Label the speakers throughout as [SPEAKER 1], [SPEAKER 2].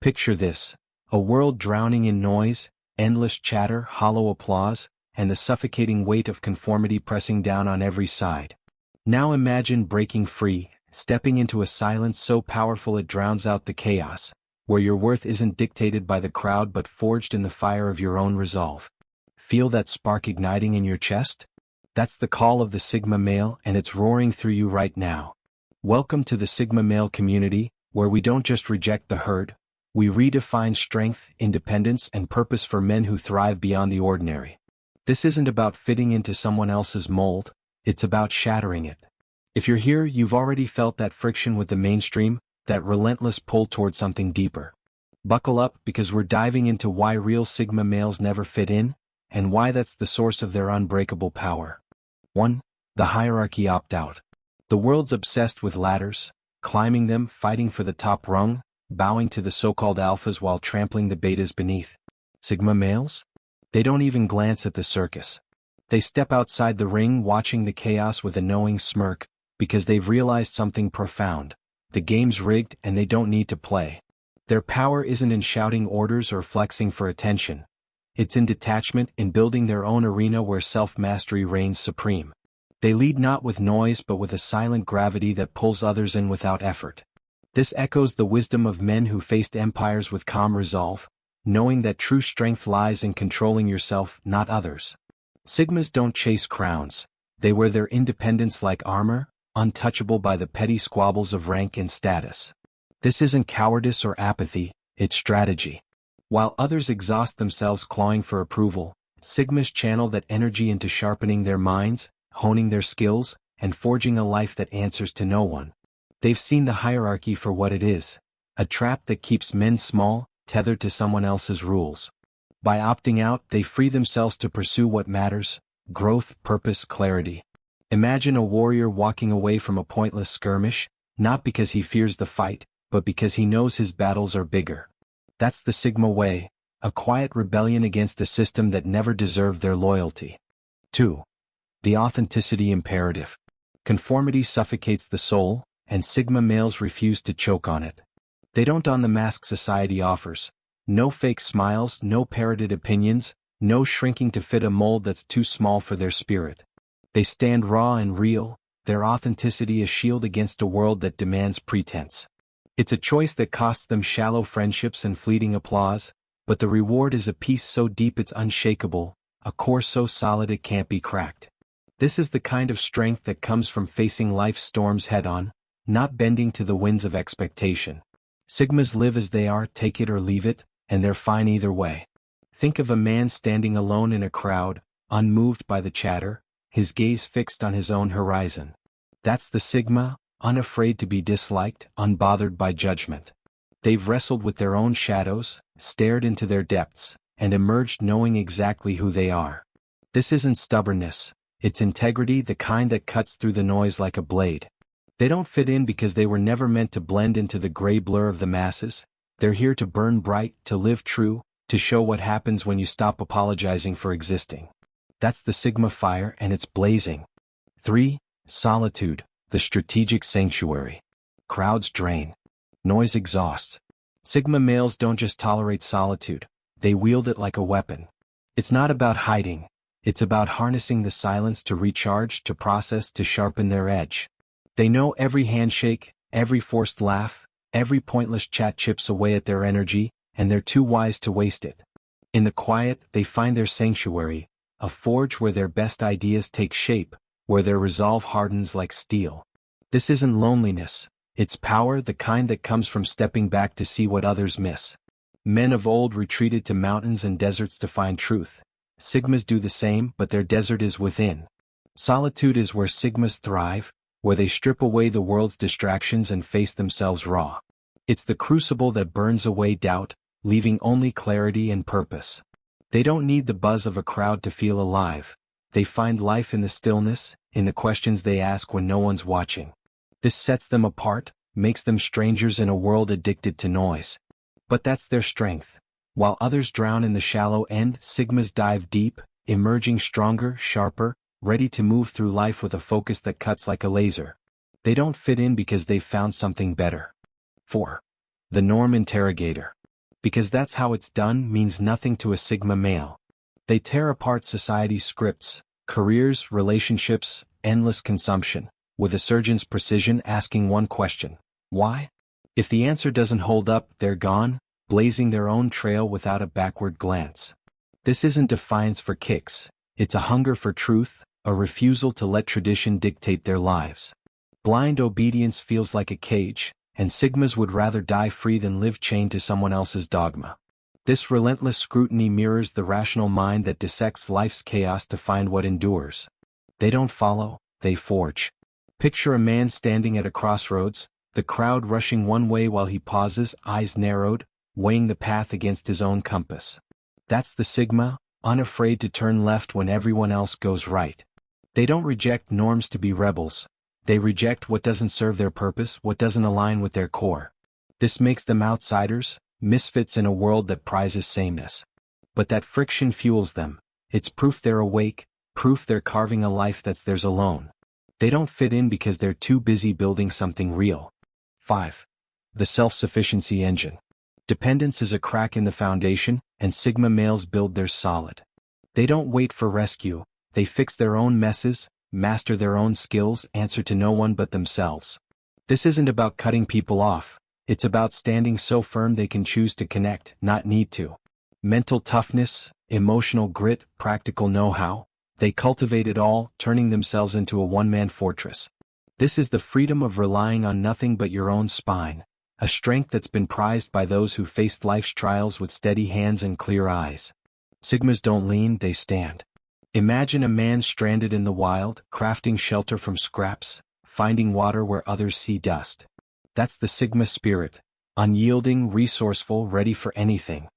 [SPEAKER 1] Picture this: a world drowning in noise, endless chatter, hollow applause, and the suffocating weight of conformity pressing down on every side. Now imagine breaking free, stepping into a silence so powerful it drowns out the chaos, where your worth isn't dictated by the crowd but forged in the fire of your own resolve. Feel that spark igniting in your chest? That's the call of the Sigma male, and it's roaring through you right now. Welcome to the Sigma male community, where we don't just reject the herd, we redefine strength, independence, and purpose for men who thrive beyond the ordinary. This isn't about fitting into someone else's mold, it's about shattering it. If you're here, you've already felt that friction with the mainstream, that relentless pull toward something deeper. Buckle up, because we're diving into why real Sigma males never fit in, and why that's the source of their unbreakable power. 1. The hierarchy opt-out. The world's obsessed with ladders, climbing them, fighting for the top rung, bowing to the so-called alphas while trampling the betas beneath. Sigma males? They don't even glance at the circus. They step outside the ring, watching the chaos with a knowing smirk, because they've realized something profound. The game's rigged and they don't need to play. Their power isn't in shouting orders or flexing for attention. It's in detachment, in building their own arena where self-mastery reigns supreme. They lead not with noise but with a silent gravity that pulls others in without effort. This echoes the wisdom of men who faced empires with calm resolve, knowing that true strength lies in controlling yourself, not others. Sigmas don't chase crowns. They wear their independence like armor, untouchable by the petty squabbles of rank and status. This isn't cowardice or apathy, it's strategy. While others exhaust themselves clawing for approval, Sigmas channel that energy into sharpening their minds, honing their skills, and forging a life that answers to no one. They've seen the hierarchy for what it is, a trap that keeps men small, tethered to someone else's rules. By opting out, they free themselves to pursue what matters: growth, purpose, clarity. Imagine a warrior walking away from a pointless skirmish, not because he fears the fight, but because he knows his battles are bigger. That's the Sigma way, a quiet rebellion against a system that never deserved their loyalty. 2. The authenticity imperative. Conformity suffocates the soul, and Sigma males refuse to choke on it. They don't don the mask society offers. No fake smiles, no parroted opinions, no shrinking to fit a mold that's too small for their spirit. They stand raw and real, their authenticity a shield against a world that demands pretense. It's a choice that costs them shallow friendships and fleeting applause, but the reward is a peace so deep it's unshakable, a core so solid it can't be cracked. This is the kind of strength that comes from facing life's storms head-on, not bending to the winds of expectation. Sigmas live as they are, take it or leave it, and they're fine either way. Think of a man standing alone in a crowd, unmoved by the chatter, his gaze fixed on his own horizon. That's the Sigma, unafraid to be disliked, unbothered by judgment. They've wrestled with their own shadows, stared into their depths, and emerged knowing exactly who they are. This isn't stubbornness, it's integrity, the kind that cuts through the noise like a blade. They don't fit in because they were never meant to blend into the gray blur of the masses. They're here to burn bright, to live true, to show what happens when you stop apologizing for existing. That's the Sigma fire, and it's blazing. 3. Solitude, the strategic sanctuary. Crowds drain. Noise exhausts. Sigma males don't just tolerate solitude, they wield it like a weapon. It's not about hiding, it's about harnessing the silence to recharge, to process, to sharpen their edge. They know every handshake, every forced laugh, every pointless chat chips away at their energy, and they're too wise to waste it. In the quiet, they find their sanctuary, a forge where their best ideas take shape, where their resolve hardens like steel. This isn't loneliness, it's power, the kind that comes from stepping back to see what others miss. Men of old retreated to mountains and deserts to find truth. Sigmas do the same, but their desert is within. Solitude is where Sigmas thrive, where they strip away the world's distractions and face themselves raw. It's the crucible that burns away doubt, leaving only clarity and purpose. They don't need the buzz of a crowd to feel alive. They find life in the stillness, in the questions they ask when no one's watching. This sets them apart, makes them strangers in a world addicted to noise. But that's their strength. While others drown in the shallow end, Sigmas dive deep, emerging stronger, sharper, ready to move through life with a focus that cuts like a laser. They don't fit in because they've found something better. 4. The Norm Interrogator. Because that's how it's done means nothing to a Sigma male. They tear apart society's scripts, careers, relationships, endless consumption, with a surgeon's precision asking one question: why? If the answer doesn't hold up, they're gone, blazing their own trail without a backward glance. This isn't defiance for kicks, it's a hunger for truth, a refusal to let tradition dictate their lives. Blind obedience feels like a cage, and Sigmas would rather die free than live chained to someone else's dogma. This relentless scrutiny mirrors the rational mind that dissects life's chaos to find what endures. They don't follow, they forge. Picture a man standing at a crossroads, the crowd rushing one way while he pauses, eyes narrowed, weighing the path against his own compass. That's the Sigma, unafraid to turn left when everyone else goes right. They don't reject norms to be rebels. They reject what doesn't serve their purpose, what doesn't align with their core. This makes them outsiders, misfits in a world that prizes sameness. But that friction fuels them. It's proof they're awake, proof they're carving a life that's theirs alone. They don't fit in because they're too busy building something real. 5. The Self-Sufficiency Engine. Dependence is a crack in the foundation, and Sigma males build theirs solid. They don't wait for rescue, they fix their own messes, master their own skills, answer to no one but themselves. This isn't about cutting people off, it's about standing so firm they can choose to connect, not need to. Mental toughness, emotional grit, practical know-how, they cultivate it all, turning themselves into a one-man fortress. This is the freedom of relying on nothing but your own spine, a strength that's been prized by those who faced life's trials with steady hands and clear eyes. Sigmas don't lean, they stand. Imagine a man stranded in the wild, crafting shelter from scraps, finding water where others see dust. That's the Sigma spirit, unyielding, resourceful, ready for anything.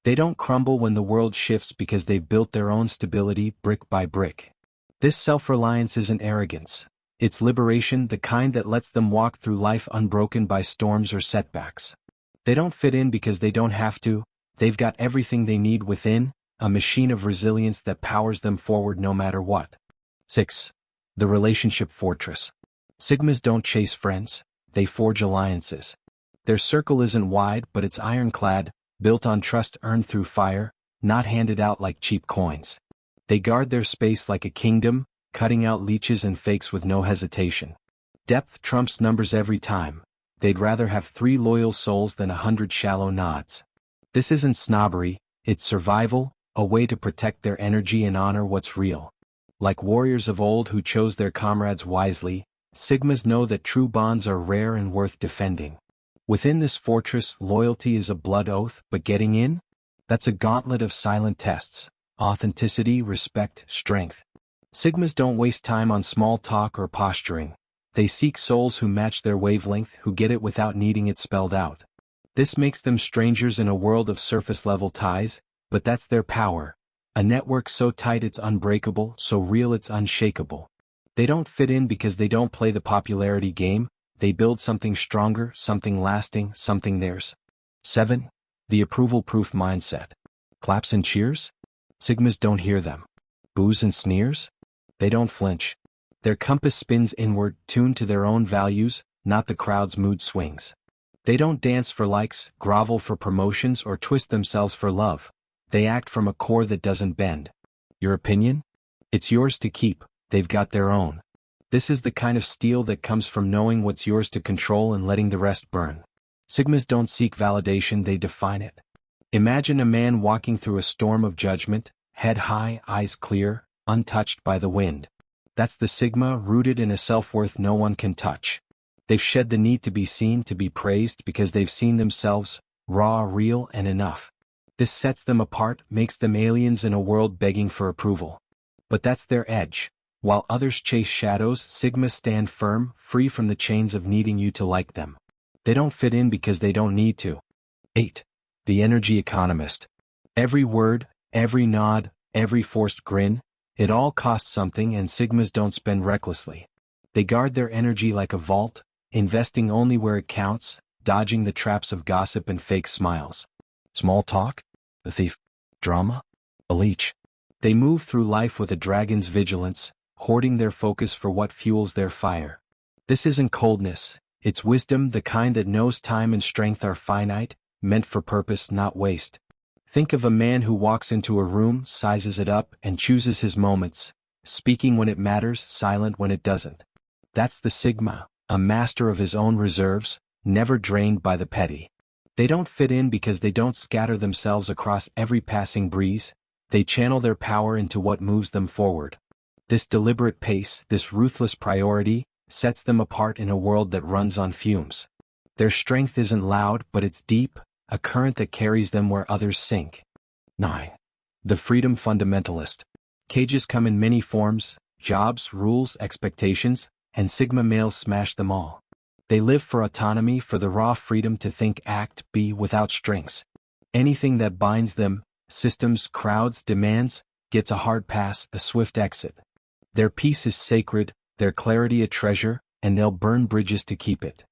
[SPEAKER 1] They don't crumble when the world shifts because they've built their own stability brick by brick. This self-reliance isn't arrogance. It's liberation, the kind that lets them walk through life unbroken by storms or setbacks. They don't fit in because they don't have to, they've got everything they need within, a machine of resilience that powers them forward no matter what. 6. The Relationship Fortress. Sigmas don't chase friends, they forge alliances. Their circle isn't wide but it's ironclad, built on trust earned through fire, not handed out like cheap coins. They guard their space like a kingdom, cutting out leeches and fakes with no hesitation. Depth trumps numbers every time. They'd rather have 3 loyal souls than 100 shallow nods. This isn't snobbery, it's survival, a way to protect their energy and honor what's real. Like warriors of old who chose their comrades wisely, Sigmas know that true bonds are rare and worth defending. Within this fortress, loyalty is a blood oath, but getting in? That's a gauntlet of silent tests: authenticity, respect, strength. Sigmas don't waste time on small talk or posturing. They seek souls who match their wavelength, who get it without needing it spelled out. This makes them strangers in a world of surface-level ties, but that's their power. A network so tight it's unbreakable, so real it's unshakable. They don't fit in because they don't play the popularity game, they build something stronger, something lasting, something theirs. 7. The Approval-Proof Mindset. Claps and cheers? Sigmas don't hear them. Boos and sneers? They don't flinch. Their compass spins inward, tuned to their own values, not the crowd's mood swings. They don't dance for likes, grovel for promotions, or twist themselves for love. They act from a core that doesn't bend. Your opinion? It's yours to keep, they've got their own. This is the kind of steel that comes from knowing what's yours to control and letting the rest burn. Sigmas don't seek validation, they define it. Imagine a man walking through a storm of judgment, head high, eyes clear, untouched by the wind. That's the Sigma, rooted in a self-worth no one can touch. They've shed the need to be seen, to be praised, because they've seen themselves, raw, real, and enough. This sets them apart, makes them aliens in a world begging for approval. But that's their edge. While others chase shadows, Sigma stand firm, free from the chains of needing you to like them. They don't fit in because they don't need to. 8. The Energy Economist. Every word, every nod, every forced grin, it all costs something, and Sigmas don't spend recklessly. They guard their energy like a vault, investing only where it counts, dodging the traps of gossip and fake smiles. Small talk? A thief? Drama? A leech? They move through life with a dragon's vigilance, hoarding their focus for what fuels their fire. This isn't coldness, it's wisdom, the kind that knows time and strength are finite, meant for purpose, not waste. Think of a man who walks into a room, sizes it up, and chooses his moments, speaking when it matters, silent when it doesn't. That's the Sigma, a master of his own reserves, never drained by the petty. They don't fit in because they don't scatter themselves across every passing breeze, they channel their power into what moves them forward. This deliberate pace, this ruthless priority, sets them apart in a world that runs on fumes. Their strength isn't loud, but it's deep, a current that carries them where others sink. 9. The Freedom Fundamentalist. Cages come in many forms: jobs, rules, expectations, and Sigma males smash them all. They live for autonomy, for the raw freedom to think, act, be without strings. Anything that binds them, systems, crowds, demands, gets a hard pass, a swift exit. Their peace is sacred, their clarity a treasure, and they'll burn bridges to keep it.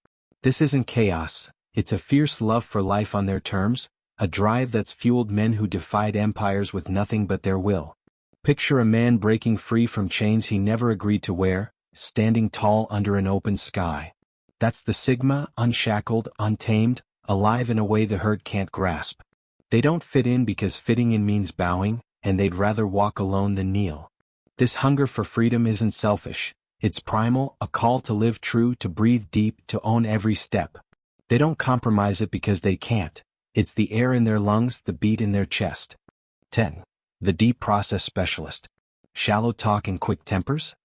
[SPEAKER 1] This isn't chaos, it's a fierce love for life on their terms, a drive that's fueled men who defied empires with nothing but their will. Picture a man breaking free from chains he never agreed to wear, standing tall under an open sky. That's the Sigma, unshackled, untamed, alive in a way the herd can't grasp. They don't fit in because fitting in means bowing, and they'd rather walk alone than kneel. This hunger for freedom isn't selfish, it's primal, a call to live true, to breathe deep, to own every step. They don't compromise it because they can't. It's the air in their lungs, the beat in their chest. 10. The Deep Process Specialist. Shallow talk and quick tempers?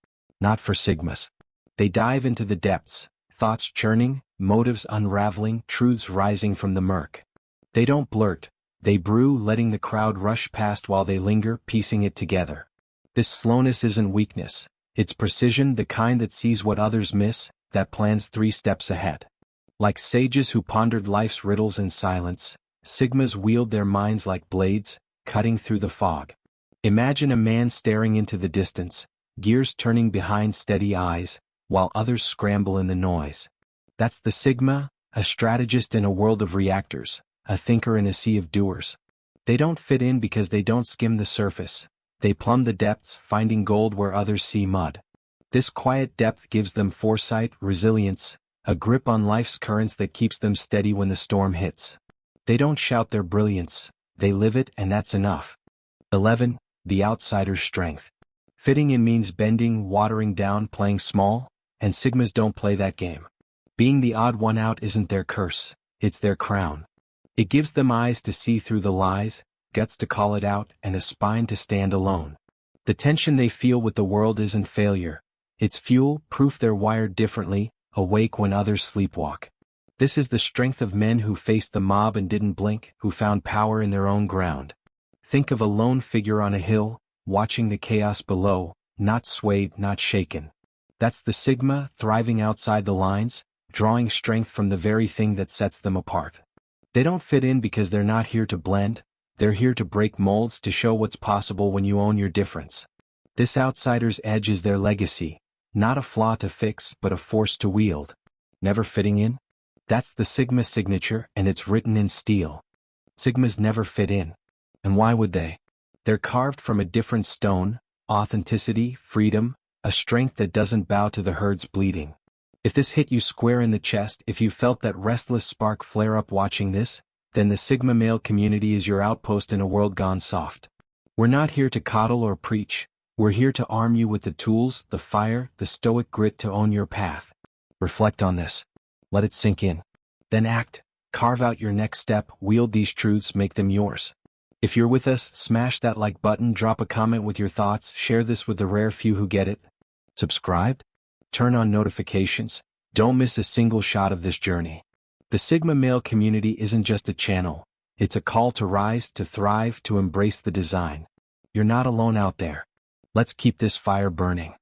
[SPEAKER 1] Not for Sigmas. They dive into the depths, thoughts churning, motives unraveling, truths rising from the murk. They don't blurt, they brew, letting the crowd rush past while they linger, piecing it together. This slowness isn't weakness, it's precision, the kind that sees what others miss, that plans 3 steps ahead. Like sages who pondered life's riddles in silence, Sigmas wield their minds like blades, cutting through the fog. Imagine a man staring into the distance, gears turning behind steady eyes, while others scramble in the noise. That's the Sigma, a strategist in a world of reactors, a thinker in a sea of doers. They don't fit in because they don't skim the surface, they plumb the depths, finding gold where others see mud. This quiet depth gives them foresight, resilience, a grip on life's currents that keeps them steady when the storm hits. They don't shout their brilliance, they live it, and that's enough. 11. The Outsider's Strength. Fitting in means bending, watering down, playing small, and Sigmas don't play that game. Being the odd one out isn't their curse, it's their crown. It gives them eyes to see through the lies, guts to call it out, and a spine to stand alone. The tension they feel with the world isn't failure, it's fuel, proof they're wired differently, awake when others sleepwalk. This is the strength of men who faced the mob and didn't blink, who found power in their own ground. Think of a lone figure on a hill, watching the chaos below, not swayed, not shaken. That's the Sigma, thriving outside the lines, drawing strength from the very thing that sets them apart. They don't fit in because they're not here to blend, they're here to break molds, to show what's possible when you own your difference. This outsider's edge is their legacy, not a flaw to fix but a force to wield. Never fitting in? That's the Sigma signature, and it's written in steel. Sigmas never fit in. And why would they? They're carved from a different stone: authenticity, freedom, a strength that doesn't bow to the herd's bleeding. If this hit you square in the chest, if you felt that restless spark flare up watching this, then the Sigma male community is your outpost in a world gone soft. We're not here to coddle or preach, we're here to arm you with the tools, the fire, the stoic grit to own your path. Reflect on this. Let it sink in. Then act, carve out your next step, wield these truths, make them yours. If you're with us, smash that like button, drop a comment with your thoughts, share this with the rare few who get it. Subscribed? Turn on notifications. Don't miss a single shot of this journey. The Sigma male community isn't just a channel, it's a call to rise, to thrive, to embrace the design. You're not alone out there. Let's keep this fire burning.